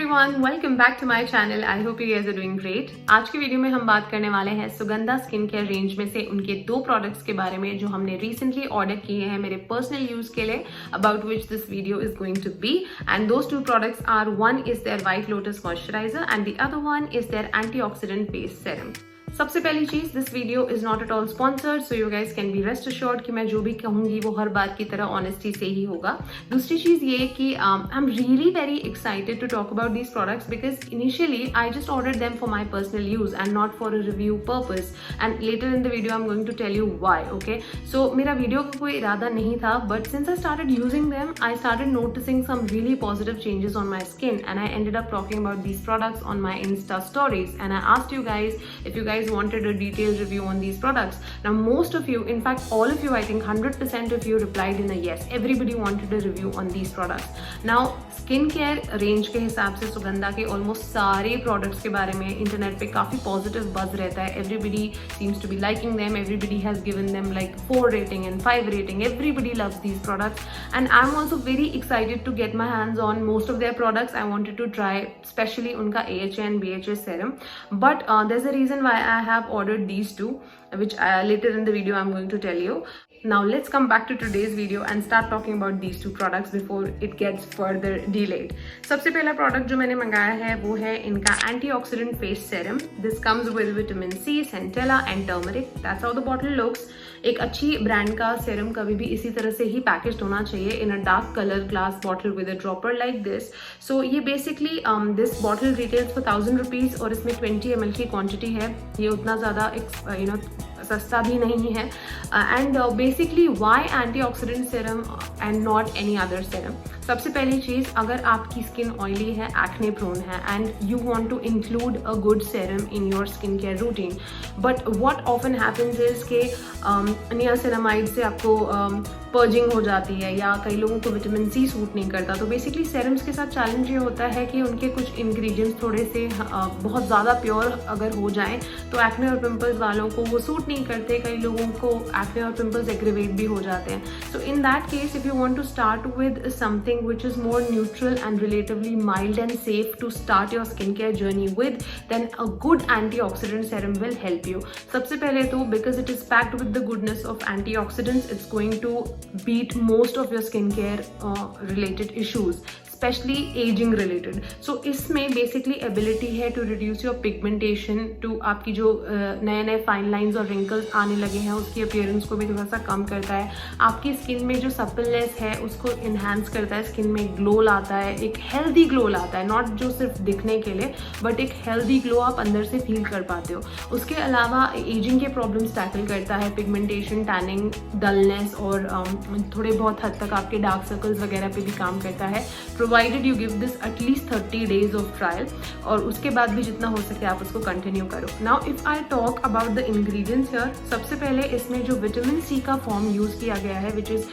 Everyone, welcome back to my channel. I hope you guys are doing great. आज की video में हम बात करने वाले हैं सुगंधा स्किन केयर रेंज में से उनके 2 प्रोडक्ट्स के बारे में जो हमने रिसेंटली ऑर्डर किए हैं मेरे पर्सनल यूज के लिए, about which this video is going to be. And those 2 products are, one is their White Lotus moisturiser and the other one is their antioxidant based serum. सबसे पहली चीज, this video is not at all sponsored, so you guys can be rest assured कि मैं जो भी कहूंगी वो हर बार की तरह ऑनेस्टी से ही होगा। दूसरी चीज ये कि I am really very excited to talk about these products because initially I just ordered them for my personal use and not for a review purpose, and later in the video I am going to tell you why. Okay, so मेरा video का कोई इरादा नहीं था, but since I started using them I started noticing some really positive changes on my skin and I ended up talking about these products on my Insta stories and I asked you guys if you guys wanted a detailed review on these products. Now most of you, in fact all of you, I think 100% of you replied in a yes. Everybody wanted a review on these products. Now skin care range के हिसाब से सुगंधा के almost सारे products के बारे में internet पे काफी पॉजिटिव बज रहता है। Everybody seems to be liking them, everybody has given them like 4 rating and 5 rating. Everybody loves these products and I'm also very excited to get my hands on most of their products. I wanted to try especially उनका AHA and BHA serum, but there's a reason why I have ordered these 2, which later in the video I'm going to tell you. Now let's come back to today's video and start talking about these 2 products before it gets further delayed. सबसे पहला product जो मैंने मंगाया है वो है इनका antioxidant face serum. This comes with vitamin C, centella and turmeric. That's how the bottle looks. एक अच्छी ब्रांड का सेरम कभी भी इसी तरह से ही पैकेज्ड होना चाहिए, in a dark colour glass bottle with a dropper like this. So ये basically this bottle retails for 1000 rupees और इसमें 20 ml की क्वांटिटी है। ये उतना ज़्यादा सस्ता भी नहीं है। And basically why antioxidant serum and not any other serum. सबसे पहली चीज़, अगर आपकी स्किन ऑयली है, एक्ने प्रोन है and you want to include a good serum in your skin care routine, but what often happens is के niacinamide से आपको पर्जिंग हो जाती है या कई लोगों को विटामिन सी सूट नहीं करता। तो बेसिकली सेरम्स के साथ चैलेंज ये होता है कि उनके कुछ इंग्रेडिएंट्स थोड़े से बहुत ज़्यादा प्योर अगर हो जाएं तो एक्ने और पिंपल्स वालों को वो सूट नहीं करते। कई लोगों को एक्ने और पिंपल्स एग्रीवेट भी हो जाते हैं। So in that case if you want to start with something which is more neutral and relatively mild and safe to start your skin care journey with, then a good antioxidant serum will help you. सबसे पहले तो because it is packed with the goodness of antioxidants, it's going to beat most of your skincare related issues, especially aging related. So इसमें basically ability है to reduce your pigmentation, to आपकी जो नए नए fine lines और wrinkles आने लगे हैं उसकी अपीयरेंस को भी थोड़ा सा कम करता है। आपकी स्किन में जो सप्पलनेस है उसको इन्हांस करता है, स्किन में ग्लो लाता है, एक हेल्दी ग्लो लाता है, नॉट जो सिर्फ दिखने के लिए बट एक हेल्दी ग्लो आप अंदर से फील कर पाते हो। उसके अलावा एजिंग के प्रॉब्लम्स टैकल करता है, पिगमेंटेशन, टैनिंग, डलनेस और थोड़े बहुत हद तक आपके डार्क सर्कल्स वगैरह पे भी काम करता है, provided you give this at least 30 days of trial, और उसके बाद भी जितना हो सके आप उसको कंटिन्यू करो। Now if I talk about the ingredients here, सबसे पहले इसमें जो विटामिन सी का फॉर्म यूज किया गया है which is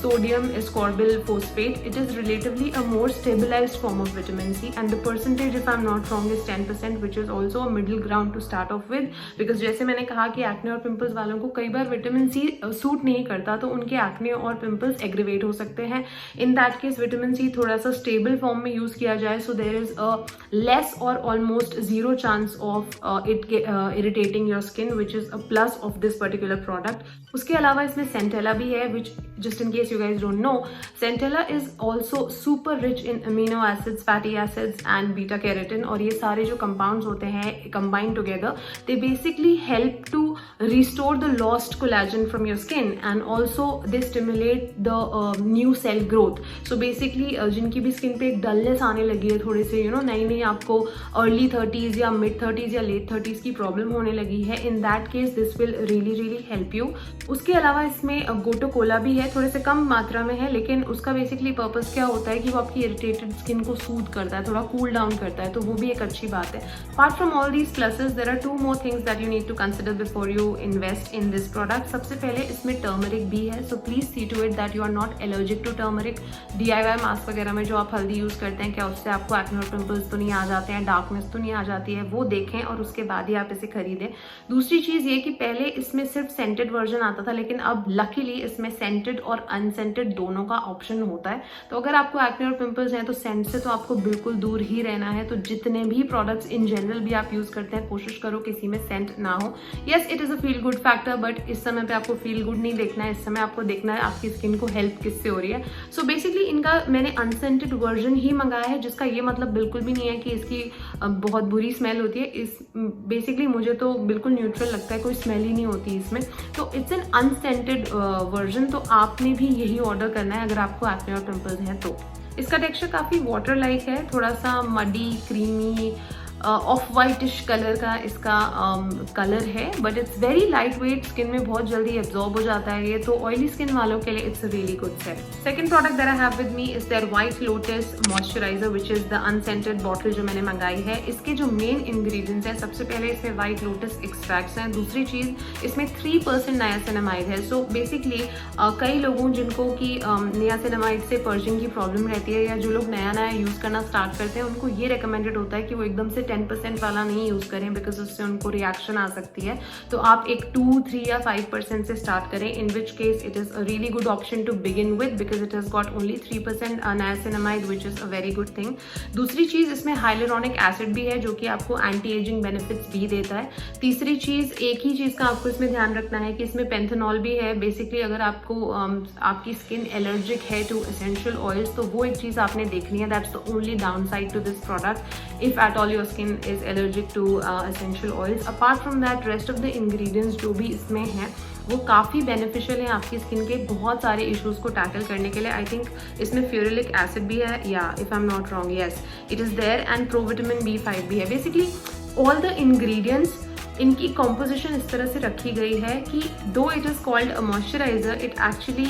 sodium ascorbyl phosphate, it is relatively a more stabilised form of vitamin C and the percentage if I am not wrong is 10%, which is also a middle ground to start off with, because जैसे मैंने कहा कि acne और pimples वालों को कई बार vitamin C suit नहीं करता तो उनके एक्ने और पिंपल्स एग्रीवेट हो सकते हैं। In that case vitamin C थोड़ा सा स्टेबल फॉर्म में यूज किया जाए, so there is a less और almost 0 chance of it irritating your skin, which is a plus of this particular product. उसके अलावा इसमें सेंटेला भी है, which just in case you guys don't know, centella is also super rich in amino acids, fatty acids and beta carotene, और ये सारे जो compounds होते हैं combined together they basically help to restore the lost collagen from your skin and also they stimulate the new cell growth. So basically जिनकी भी skin पे एक डलनेस आने लगी है, थोड़े से नई आपको अर्ली 30s या मिड 30s या लेट 30s की प्रॉब्लम होने लगी है, इन that case this will really help you. उसके अलावा इसमें गोटो कोला भी है, थोड़े से कम मात्रा में है, लेकिन उसका बेसिकली पर्पस क्या होता है कि वो आपकी इरिटेटेड स्किन को सूद करता है, थोड़ा कूल डाउन करता है, तो वो भी एक अच्छी बात है। Apart from all these pluses there are 2 more things that you need to consider before you invest in this product. सबसे पहले इसमें टर्मरिक भी है, so please see to it that you are not allergic to turmeric. DIY mask वगैरह में जो आप हल्दी यूज करते हैं, क्या उससे आपको एक्ने और पिंपल्स तो नहीं आ जाते हैं, डार्कनेस तो नहीं आ जाती है, वो देखें और उसके बाद ही आप इसे खरीदें। दूसरी चीज ये कि पहले इसमें सिर्फ सेंटेड वर्जन आता था, लेकिन अब लकीली इसमें सेंटेड सेंटेड और अनसेंटेड दोनों का ऑप्शन होता है। तो अगर आपको एक्ने और पिंपल्स हैं तो सेंट से तो आपको बिल्कुल दूर ही रहना है। तो जितने भी प्रोडक्ट्स इन जनरल भी आप यूज करते हैं, कोशिश करो किसी में सेंट ना हो। Yes, it is a feel good factor, but इस समय पे आपको फील गुड नहीं देखना है, इस समय आपको देखना है आपकी स्किन को हेल्प किससे हो रही है। सो बेसिकली इनका मैंने अनसेंटेड वर्जन ही मंगाया है, जिसका ये मतलब बिल्कुल भी नहीं है कि इसकी बहुत बुरी स्मेल होती है। इस बेसिकली मुझे तो बिल्कुल न्यूट्रल लगता है, कोई स्मेल ही नहीं होती इसमें। तो इट्स एन अनसेंटेड वर्जन। तो आपने भी यही ऑर्डर करना है अगर आपको एक्ने और पिंपल्स हैं तो। इसका टेक्सचर काफ़ी वाटर लाइक है, थोड़ा सा muddy creamy of whitish colour का इसका कलर है, but it's very light weight, skin में बहुत जल्दी एब्जॉर्ब हो जाता है ये। तो ऑयली स्किन वालों के लिए it's a really good set. Second product that I have with me is their White Lotus moisturiser, which is the unscented bottle जो मैंने मंगाई है। इसके जो मेन इंग्रेडिएंट्स हैं, सबसे पहले इसमें व्हाइट लोटस एक्सट्रैक्ट्स हैं, दूसरी चीज इसमें 3% नायासिनामाइड है। सो बेसिकली कई लोगों जिनको कि नियासिनामाइड से पर्जिंग की प्रॉब्लम रहती है, या जो लोग नया नया यूज करना स्टार्ट करते हैं, उनको ये रिकमेंडेड होता है कि वो एकदम से 10% वाला नहीं यूज करें, बिकॉज उससे उनको रिएक्शन आ सकती है। तो आप एक 2, 3 या 5% से स्टार्ट करें, in which case it is a really good option to begin with, because it has got only 3% niacinamide, which is a very good thing. दूसरी चीज, इसमें हाइलुरोनिक एसिड भी है, जो कि आपको एंटी एजिंग बेनिफिट्स भी देता है। तीसरी चीज, एक ही चीज का आपको इसमें ध्यान रखना है कि इसमें पेंथेनॉल भी है। बेसिकली अगर आपको आपकी स्किन एलर्जिक है टू एसेंशियल ऑयल्स, तो वो एक चीज आपने देखनी है। That's the only down side to this product, if at all your skin is allergic to essential oils. Apart from that, rest of the ingredients जो भी इसमें हैं वो काफ़ी बेनिफिशियल है आपकी स्किन के बहुत सारे इश्यूज को टैकल करने के लिए। आई थिंक इसमें फ्यूरिलिक एसिड भी है, या if I am not wrong, yes it is there, and provitamin B5 भी है। बेसिकली ऑल द इंग्रेडिएंट्स, इनकी कॉम्पोजिशन इस तरह से रखी गई है कि though it is called a moisturiser, it actually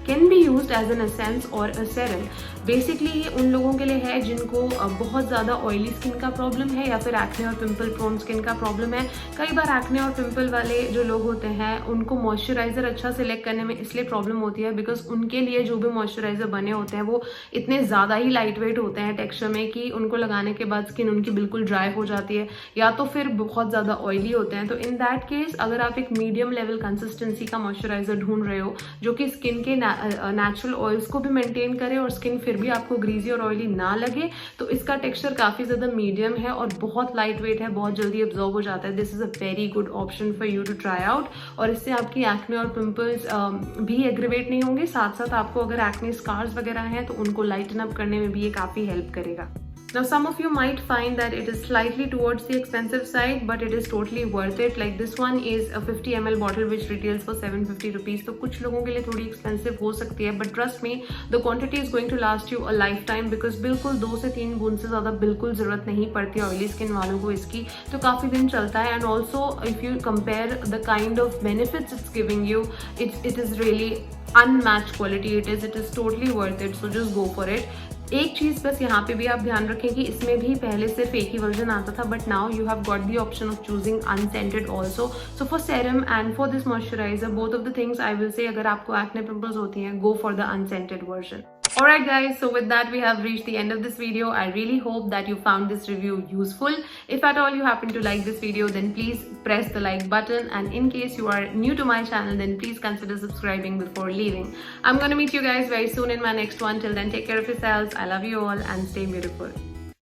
can be use as an essence और अ सेरम। बेसिकली ये उन लोगों के लिए है जिनको बहुत ज़्यादा ऑयली स्किन का प्रॉब्लम है, या फिर एक्ने और पिंपल प्रोन स्किन का प्रॉब्लम है। कई बार एक्ने और पिंपल वाले जो लोग होते हैं, उनको मॉइस्चराइजर अच्छा सिलेक्ट करने में इसलिए प्रॉब्लम होती है, बिकॉज उनके लिए जो भी मॉइस्चराइजर बने होते हैं वो इतने ज़्यादा ही लाइट वेट होते हैं टेक्सचर में, कि उनको लगाने के बाद स्किन उनकी बिल्कुल ड्राई हो जाती है, या तो फिर बहुत ज़्यादा ऑयली होते हैं। तो इन दैट केस अगर आप एक मीडियम लेवल कंसिस्टेंसी का मॉइस्चराइजर ढूंढ रहे हो, जो कि स्किन के नेचुरल ऑयल्स को भी मेंटेन करे और स्किन फिर भी आपको ग्रीजी और ऑयली ना लगे, तो इसका टेक्सचर काफ़ी ज़्यादा मीडियम है और बहुत लाइट वेट है, बहुत जल्दी एब्जॉर्ब हो जाता है। This is a very good option for you to try out, और इससे आपकी एक्ने और पिंपल्स भी एग्रीवेट नहीं होंगे। साथ साथ आपको अगर एक्ने स्कार्स वगैरह हैं तो उनको लाइटन अप करने में भी ये काफ़ी हेल्प करेगा। Now some of you might find that it is slightly towards the expensive side, but it is totally worth it. Like this one is a 50 ml bottle which retails for 750 rupees. तो कुछ लोगों के लिए थोड़ी expensive हो सकती है, but trust me, the quantity is going to last you a lifetime, because बिल्कुल 2 से 3 बूंद से ज़्यादा बिल्कुल ज़रूरत नहीं पड़ती ऑयली स्किन वालों को इसकी, तो काफ़ी दिन चलता है। And also if you compare the kind of benefits it's giving you, it is really unmatched quality. It is totally worth it. So just go for it. एक चीज़ बस यहाँ पे भी आप ध्यान रखें कि इसमें भी पहले सिर्फ एक ही वर्जन आता था, but now you have got the option of choosing unscented also. So for serum and for this moisturiser, both of the things I will say, अगर आपको एक्ने पिंपल्स होती हैं, go for the unscented version. Alright guys, so with that we have reached the end of this video. I really hope that you found this review useful. If at all you happen to like this video, then please press the like button, and in case you are new to my channel, then please consider subscribing before leaving. I'm gonna meet you guys very soon in my next one. Till then, take care of yourselves. I love you all and stay beautiful.